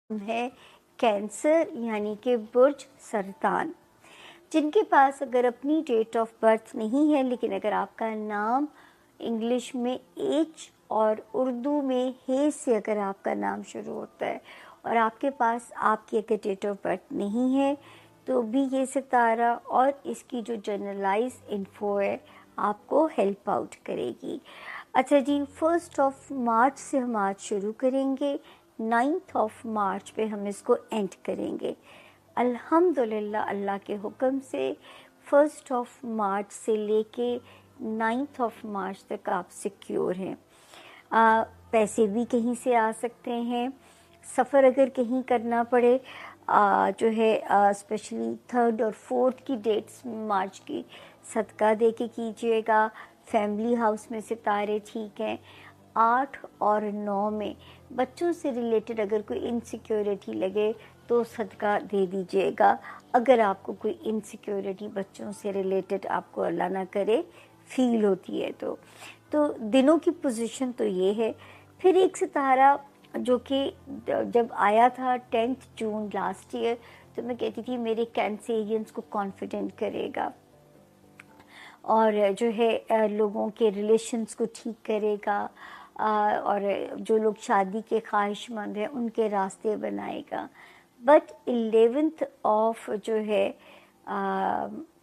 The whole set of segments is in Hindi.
है कैंसर यानी कि बुर्ज सरतान। जिनके पास अगर अपनी डेट ऑफ बर्थ नहीं है, लेकिन अगर आपका नाम इंग्लिश में एच और उर्दू में हे से अगर आपका नाम शुरू होता है और आपके पास आपकी अगर डेट ऑफ बर्थ नहीं है, तो भी ये सितारा और इसकी जो जनरलाइज इन्फो है आपको हेल्प आउट करेगी। अच्छा जी, 1 मार्च से हम आज शुरू करेंगे, 9 मार्च पे हम इसको एंड करेंगे। अल्हम्दुलिल्लाह, अल्लाह के हुक्म से 1 मार्च से लेके 9 मार्च तक आप सिक्योर हैं। पैसे भी कहीं से आ सकते हैं। सफ़र अगर कहीं करना पड़े जो है स्पेशली 3 और 4 की डेट्स मार्च की सदका दे के कीजिएगा। फैमिली हाउस में सितारे ठीक हैं। 8 और 9 में बच्चों से रिलेटेड अगर कोई इनसिक्योरिटी लगे तो सदका दे दीजिएगा। अगर आपको कोई इनसिक्योरिटी बच्चों से रिलेटेड आपको अल्लाह ना करे फील होती है तो दिनों की पोजीशन तो ये है। फिर एक सितारा जो कि जब आया था 10 जून लास्ट ईयर, तो मैं कहती थी मेरे कैंसेरियंस को कॉन्फिडेंट करेगा और जो है लोगों के रिलेशंस को ठीक करेगा और जो लोग शादी के ख्वाहिशमंद हैं उनके रास्ते बनाएगा। बट 11 जो है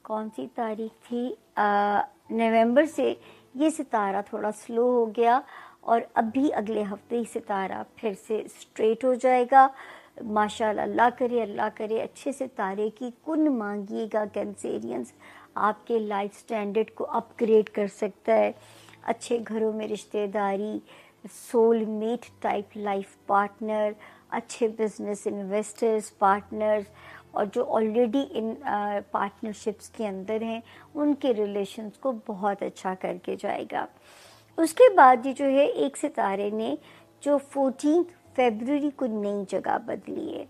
कौन सी तारीख थी, नवंबर से ये सितारा थोड़ा स्लो हो गया और अभी अगले हफ्ते ही सितारा फिर से स्ट्रेट हो जाएगा। माशाल्लाह, अल्लाह करे अच्छे सितारे की कुन मांगिएगा। कैंसेरियंस आपके लाइफ स्टैंडर्ड को अपग्रेड कर सकता है। अच्छे घरों में रिश्तेदारी, सोलमेट टाइप लाइफ पार्टनर, अच्छे बिजनेस इन्वेस्टर्स पार्टनर्स और जो ऑलरेडी इन पार्टनरशिप्स के अंदर हैं उनके रिलेशंस को बहुत अच्छा करके जाएगा। उसके बाद ये जो है एक सितारे ने जो 14 फरवरी को नई जगह बदली है,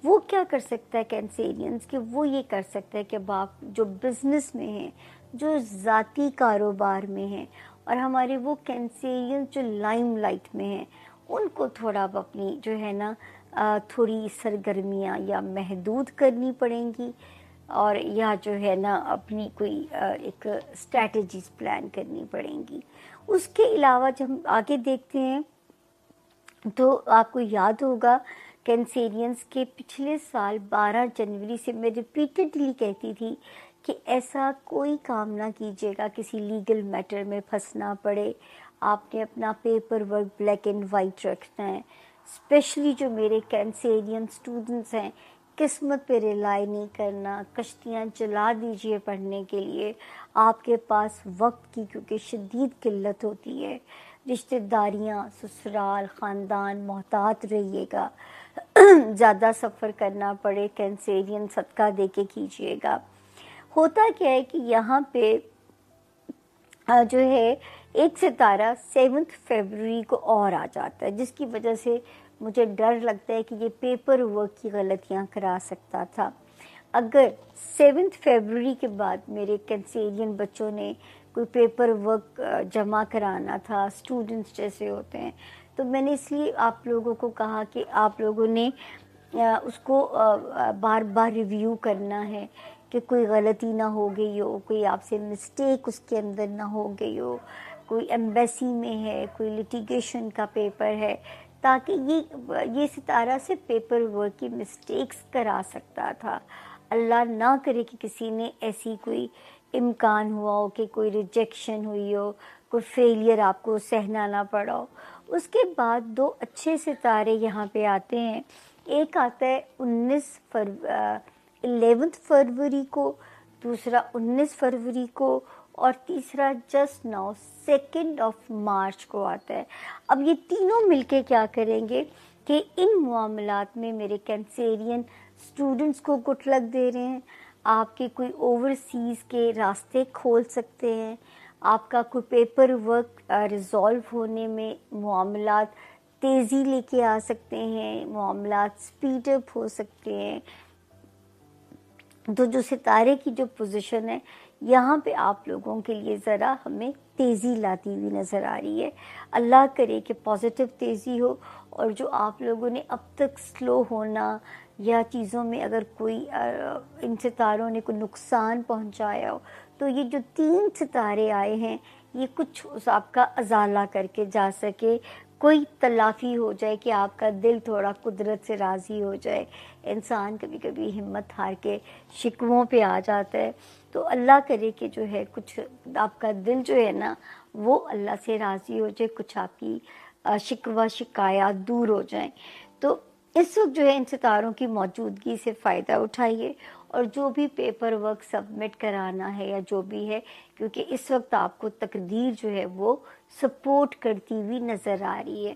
वो क्या कर सकता है कैंसेरियंस कि वो ये कर सकता है कि अब आप जो बिज़नेस में हैं, जो ज़ाती कारोबार में हैं और हमारे वो कैंसेरियंस जो लाइमलाइट में हैं, उनको थोड़ा अब अपनी जो है ना थोड़ी सरगर्मियाँ या महदूद करनी पड़ेंगी और या जो है ना अपनी कोई एक स्ट्रैटेजीज प्लान करनी पड़ेंगी। उसके अलावा जब हम आगे देखते हैं तो आपको याद होगा कैंसेरियंस के पिछले साल 12 जनवरी से मैं रिपीटेडली कहती थी कि ऐसा कोई काम ना कीजिएगा किसी लीगल मैटर में फंसना पड़े। आपने अपना paper work black and white रखना है। स्पेशली जो मेरे कैंसेरियन स्टूडेंट्स हैं, किस्मत पे रिलाई नहीं करना, कश्तियाँ चला दीजिए पढ़ने के लिए। आपके पास वक्त की क्योंकि शदीद किल्लत होती है। रिश्तेदारियाँ, ससुराल, ख़ानदान, मोहतात रहिएगा। ज़्यादा सफ़र करना पड़े कैंसेरियन सदका दे के कीजिएगा। होता क्या है कि यहाँ पे जो है एक सितारा 7 फरवरी को और आ जाता है, जिसकी वजह से मुझे डर लगता है कि ये पेपर वर्क की गलतियाँ करा सकता था। अगर 7 फरवरी के बाद मेरे कैंसेरियन बच्चों ने कोई पेपर वर्क जमा कराना था, स्टूडेंट्स जैसे होते हैं, तो मैंने इसलिए आप लोगों को कहा कि आप लोगों ने उसको बार बार रिव्यू करना है कि कोई गलती ना हो गई हो, कोई आपसे मिस्टेक उसके अंदर ना हो गई हो, कोई एम्बेसी में है, कोई लिटिगेशन का पेपर है, ताकि ये सितारा से पेपर वर्क की मिस्टेक्स करा सकता था। अल्लाह ना करे कि किसी ने ऐसी कोई इम्कान हुआ हो कि कोई रिजेक्शन हुई हो, कोई फेलियर आपको सहना ना पड़ा हो। उसके बाद 2 अच्छे सितारे यहाँ पे आते हैं। एक आता है 11 फरवरी को, दूसरा 19 फरवरी को और तीसरा जस्ट नाउ 2 मार्च को आता है। अब ये तीनों मिलके क्या करेंगे कि इन मामलात में मेरे कैंसेरियन स्टूडेंट्स को गुड लक दे रहे हैं। आपके कोई ओवरसीज़ के रास्ते खोल सकते हैं। आपका कोई पेपर वर्क रिज़ॉल्व होने में मामलात तेज़ी लेके आ सकते हैं, मामलात स्पीड अप हो सकते हैं। तो जो सितारे की जो पोजीशन है यहाँ पे आप लोगों के लिए ज़रा हमें तेज़ी लाती हुई नज़र आ रही है। अल्लाह करे कि पॉजिटिव तेज़ी हो और जो आप लोगों ने अब तक स्लो होना या चीज़ों में अगर कोई इन सितारों ने कोई नुकसान पहुंचाया हो, तो ये जो 3 सितारे आए हैं, ये कुछ उस आपका अजाला करके जा सके, कोई तलाफ़ी हो जाए कि आपका दिल थोड़ा कुदरत से राज़ी हो जाए। इंसान कभी कभी हिम्मत हार के शिकवों पे आ जाता है, तो अल्लाह करे कि जो है कुछ आपका दिल जो है ना वो अल्लाह से राज़ी हो जाए, कुछ आपकी शिकवा शिकायत दूर हो जाएं। तो इस वक्त जो है इन सितारों की मौजूदगी से फ़ायदा उठाइए और जो भी पेपर वर्क सबमिट कराना है या जो भी है, क्योंकि इस वक्त आपको तकदीर जो है वो सपोर्ट करती हुई नज़र आ रही है।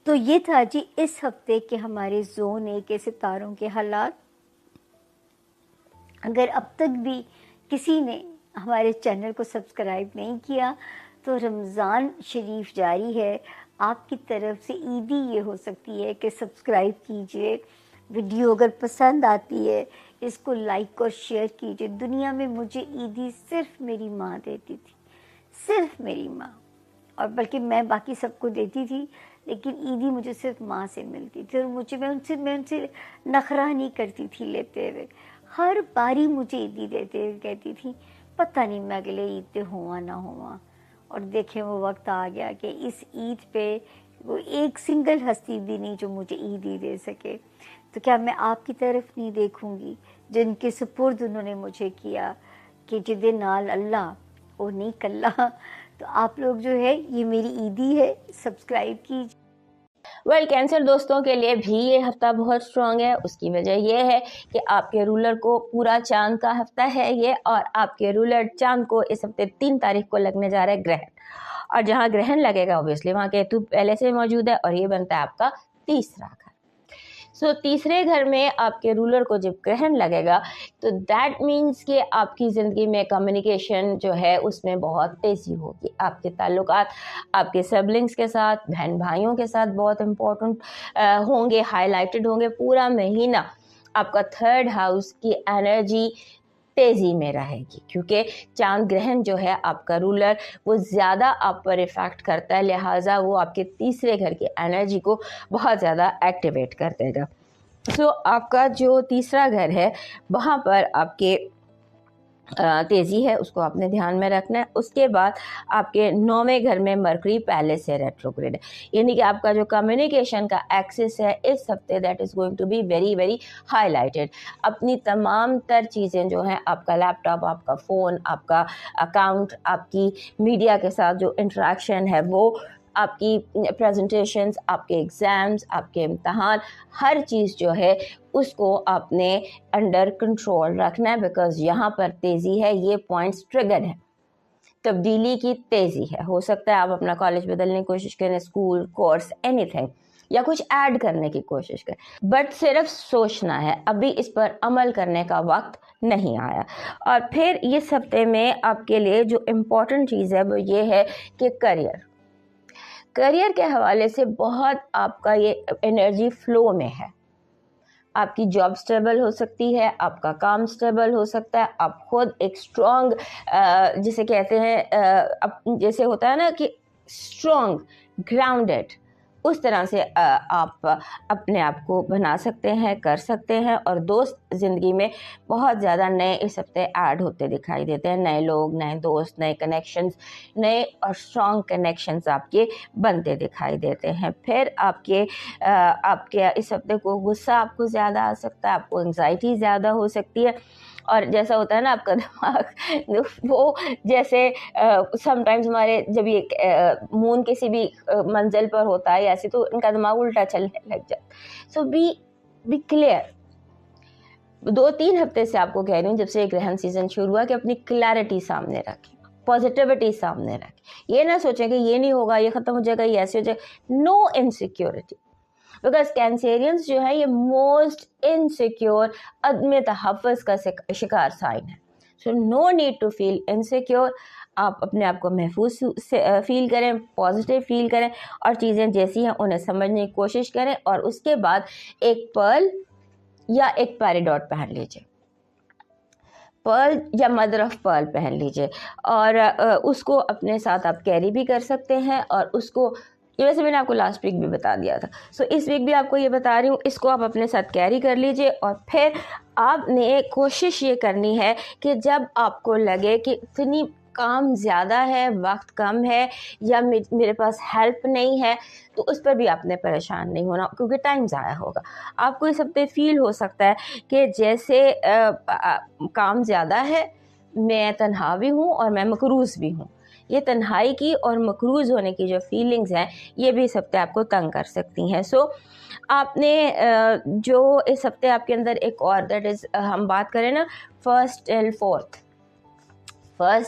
तो ये था जी इस हफ्ते के हमारे जोन ए के सितारों के हालात। अगर अब तक भी किसी ने हमारे चैनल को सब्सक्राइब नहीं किया तो रमज़ान शरीफ जारी है, आपकी तरफ से ईदी ये हो सकती है कि सब्सक्राइब कीजिए। वीडियो अगर पसंद आती है इसको लाइक और शेयर कीजिए। दुनिया में मुझे ईदी सिर्फ मेरी माँ देती थी, सिर्फ मेरी माँ, और बल्कि मैं बाकी सबको देती थी, लेकिन ईदी मुझे सिर्फ माँ से मिलती थी। और मैं उनसे नखरा नहीं करती थी लेते हुए। हर बारी मुझे ईदी देते हुए कहती थी पता नहीं मैं अगले ईद पे हुआ ना हुआ। और देखें वो वक्त आ गया कि इस ईद पे वो एक सिंगल हस्ती भी नहीं जो मुझे ईदी दे सके। तो क्या मैं आपकी तरफ नहीं देखूंगी जिनके सुपुर्द उन्होंने मुझे किया कि जिदे नाल अल्लाह और नहीं कल्ला। तो आप लोग जो है ये मेरी ईदी है, सब्सक्राइब कीजिए। वेल कैंसर दोस्तों के लिए भी ये हफ्ता बहुत स्ट्रांग है। उसकी वजह यह है कि आपके रूलर को पूरा चांद का हफ्ता है ये, और आपके रूलर चांद को इस हफ्ते 3 तारीख को लगने जा रहा है ग्रहण, और जहाँ ग्रहण लगेगा ऑब्वियसली वहाँ केतु पहले से मौजूद है और ये बनता है आपका तीसरा घर। सो तीसरे घर में आपके रूलर को जब ग्रहण लगेगा तो दैट मीन्स कि आपकी ज़िंदगी में कम्युनिकेशन जो है उसमें बहुत तेज़ी होगी। आपके ताल्लुकात आपके सिबलिंग्स के साथ, बहन भाइयों के साथ बहुत इम्पोर्टेंट होंगे, हाईलाइटेड होंगे। पूरा महीना आपका 3rd हाउस की एनर्जी तेज़ी में रहेगी, क्योंकि चांद ग्रहण जो है आपका रूलर वो ज़्यादा आप पर इफ़ेक्ट करता है, लिहाजा वो आपके तीसरे घर की एनर्जी को बहुत ज़्यादा एक्टिवेट कर देगा। सो आपका जो तीसरा घर है वहाँ पर आपके तेज़ी है, उसको आपने ध्यान में रखना है। उसके बाद आपके 9वें घर में मरकरी पहले से रेट्रोग्रेड है, यानी कि आपका जो कम्युनिकेशन का एक्सेस है इस हफ्ते that is going to be very very highlighted. अपनी तमाम तर चीज़ें जो हैं, आपका लैपटॉप, आपका फ़ोन, आपका अकाउंट, आपकी मीडिया के साथ जो इंटरेक्शन है, वो आपकी प्रेजेंटेशंस, आपके एग्ज़ाम्स, आपके इम्तहान, हर चीज़ जो है उसको आपने अंडर कंट्रोल रखना है, बिकॉज यहाँ पर तेज़ी है, ये पॉइंट्स ट्रिगर है, तब्दीली की तेज़ी है। हो सकता है आप अपना कॉलेज बदलने की कोशिश करें, स्कूल, कोर्स, एनीथिंग, या कुछ ऐड करने की कोशिश करें, बट सिर्फ सोचना है, अभी इस पर अमल करने का वक्त नहीं आया। और फिर इस हफ्ते में आपके लिए जो इम्पोर्टेंट चीज़ है वो ये है कि करियर के हवाले से बहुत आपका ये एनर्जी फ्लो में है। आपकी जॉब स्टेबल हो सकती है, आपका काम स्टेबल हो सकता है, आप खुद एक स्ट्रॉन्ग जिसे कहते हैं जैसे होता है ना कि स्ट्रॉन्ग ग्राउंडेड, उस तरह से आप अपने आप को बना सकते हैं, कर सकते हैं। और दोस्त ज़िंदगी में बहुत ज़्यादा नए इस हफ्ते ऐड होते दिखाई देते हैं, नए लोग, नए दोस्त, नए कनेक्शंस, नए और स्ट्रॉन्ग कनेक्शंस आपके बनते दिखाई देते हैं। फिर आपके इस हफ्ते को गुस्सा आपको ज़्यादा आ सकता है, आपको एंग्जाइटी ज़्यादा हो सकती है, और जैसा होता है ना आपका दिमाग वो जैसे समटाइम्स हमारे जब ये मून किसी भी मंजिल पर होता है ऐसे, तो इनका दिमाग उल्टा चलने लग जाता। सो बी क्लियर। 2-3 हफ्ते से आपको कह रही हूँ, जब से ग्रहण सीजन शुरू हुआ, कि अपनी क्लैरिटी सामने रखें, पॉजिटिविटी सामने रखें। ये ना सोचें कि ये नहीं होगा, ये ख़त्म हो जाएगा, ये ऐसे हो जाएगा। नो इनसिक्योरिटी, बिकॉज कैंसेरियंस जो है ये मोस्ट इनसिक्योर अदम तहफ़्फ़ुज़ का शिकार साइन है। So no need to feel insecure. आप अपने आप को महफूज फील करें, पॉजिटिव फील करें, और चीज़ें जैसी हैं उन्हें समझने की कोशिश करें। और उसके बाद एक पर्ल या एक पैराडॉट पहन लीजिए, पर्ल या मदर ऑफ पर्ल पहन लीजिए, और उसको अपने साथ आप कैरी भी कर सकते हैं, और उसको ये वैसे मैंने आपको लास्ट वीक भी बता दिया था। सो इस वीक भी आपको ये बता रही हूँ, इसको आप अपने साथ कैरी कर लीजिए। और फिर आपने कोशिश ये करनी है कि जब आपको लगे कि इतनी काम ज़्यादा है, वक्त कम है, या मेरे पास हेल्प नहीं है, तो उस पर भी आपने परेशान नहीं होना, क्योंकि टाइम ज़ाया होगा। आपको इस हफ्ते फील हो सकता है कि जैसे काम ज़्यादा है, मैं तन्हा भी हूँ और मैं मकरूज़ भी हूँ। ये तन्हाई की और मकरूज़ होने की जो फीलिंग्स हैं, ये भी इस हफ्ते आपको तंग कर सकती हैं। सो आपने जो इस हफ्ते आपके अंदर एक और, दैट इज़ हम बात करें ना, फर्स्ट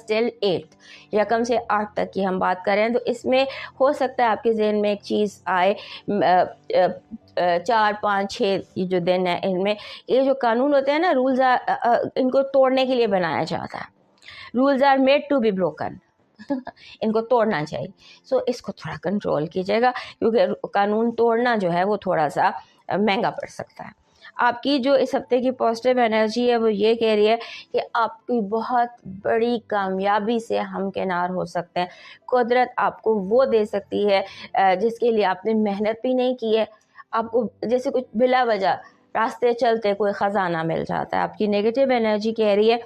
टिल 8th, यकम से 8 तक की हम बात करें, तो इसमें हो सकता है आपके जहन में एक चीज़ आए, 4, 5, 6 ये जो दिन है, इनमें ये जो कानून होते हैं ना, रूल्स इनको तोड़ने के लिए बनाया जाता है। Rules are made to be broken इनको तोड़ना चाहिए। सो इसको थोड़ा कंट्रोल कीजिएगा, क्योंकि कानून तोड़ना जो है वो थोड़ा सा महंगा पड़ सकता है। आपकी जो इस हफ्ते की पॉजिटिव एनर्जी है वो ये कह रही है कि आपकी बहुत बड़ी कामयाबी से हमकिनार हो सकते हैं। कुदरत आपको वो दे सकती है जिसके लिए आपने मेहनत भी नहीं की है। आपको जैसे कुछ बिला वजह रास्ते चलते कोई ख़जाना मिल जाता है। आपकी नेगेटिव एनर्जी कह रही है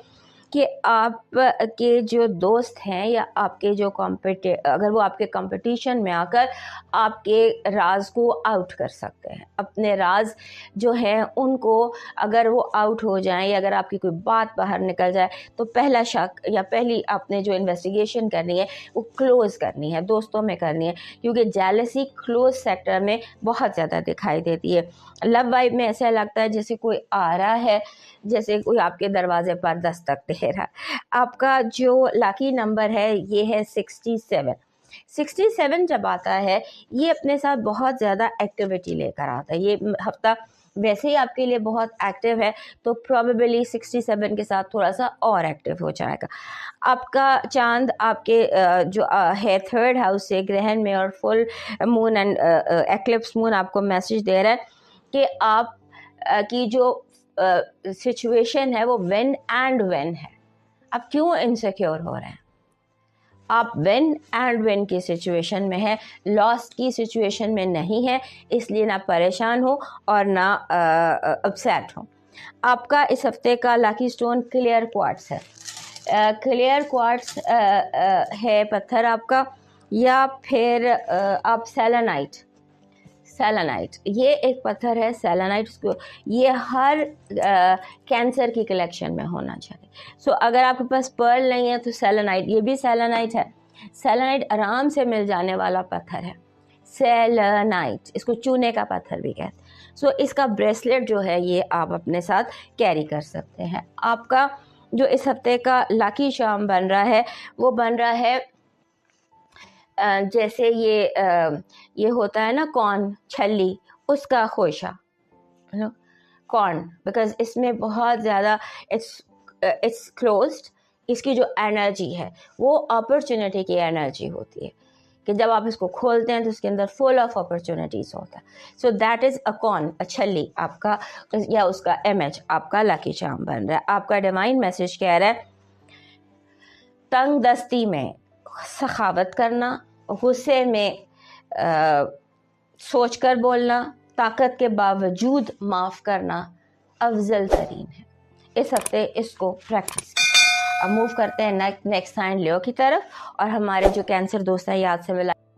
कि आपके जो दोस्त हैं या आपके जो अगर वो आपके कंपटीशन में आकर आपके राज को आउट कर सकते हैं, अपने राज जो हैं उनको अगर वो आउट हो जाएं, या अगर आपकी कोई बात बाहर निकल जाए, तो पहला शक या पहली आपने जो इन्वेस्टिगेशन करनी है वो क्लोज़ करनी है, दोस्तों में करनी है, क्योंकि जेलसी क्लोज सेक्टर में बहुत ज़्यादा दिखाई देती है। लव वाइब में ऐसा लगता है जैसे कोई आ रहा है, जैसे कोई आपके दरवाजे पर दस्तक दे रहा है। आपका जो लकी नंबर है ये है 67। 67 जब आता है ये अपने साथ बहुत ज़्यादा एक्टिविटी लेकर आता है। ये हफ्ता वैसे ही आपके लिए बहुत एक्टिव है, तो प्रोबेबली 67 के साथ थोड़ा सा और एक्टिव हो जाएगा। आपका चांद आपके जो है 3rd हाउस से ग्रहण में और full moon and eclipse moon आपको मैसेज दे रहा है कि आप की जो सिचुएशन है वो व्हेन एंड व्हेन है। आप क्यों इनसिक्योर हो रहे हैं? आप व्हेन एंड व्हेन की सिचुएशन में है, लॉस्ट की सिचुएशन में नहीं है, इसलिए ना परेशान हो और ना अपसेट हो। आपका इस हफ्ते का लकी स्टोन क्लियर क्वार्ट्स है। क्लियर क्वार्ट्स है पत्थर आपका, या फिर आप सेलेनाइट ये एक पत्थर है। सेलेनाइट ये हर कैंसर की कलेक्शन में होना चाहिए। सो अगर आपके पास पर्ल नहीं है तो सेलेनाइट, ये भी सेलेनाइट है। सेलेनाइट आराम से मिल जाने वाला पत्थर है। सेलेनाइट, इसको चूने का पत्थर भी कहते हैं। सो इसका ब्रेसलेट जो है ये आप अपने साथ कैरी कर सकते हैं। आपका जो इस हफ्ते का लकी शाम बन रहा है वो बन रहा है जैसे ये होता है ना कॉर्न, छल्ली, उसका खोशा, कॉर्न, बिकॉज इसमें बहुत ज़्यादा इट्स क्लोज्ड। इसकी जो एनर्जी है वो अपॉर्चुनिटी की एनर्जी होती है कि जब आप इसको खोलते हैं तो उसके अंदर फुल ऑफ अपॉर्चुनिटीज़ होता है। So that is a corn, a छल्ली आपका, या उसका इमेज आपका लकी चार्म बन रहा है। आपका डिवाइन मैसेज कह रहा है तंग दस्ती में सखावत करना, गुस्से में सोचकर बोलना, ताकत के बावजूद माफ़ करना अफजल तरीन है। इस हफ्ते इसको प्रैक्टिस करें। अब मूव करते हैं नेक्स्ट साइन लियो की तरफ, और हमारे जो कैंसर दोस्त हैं याद से मिला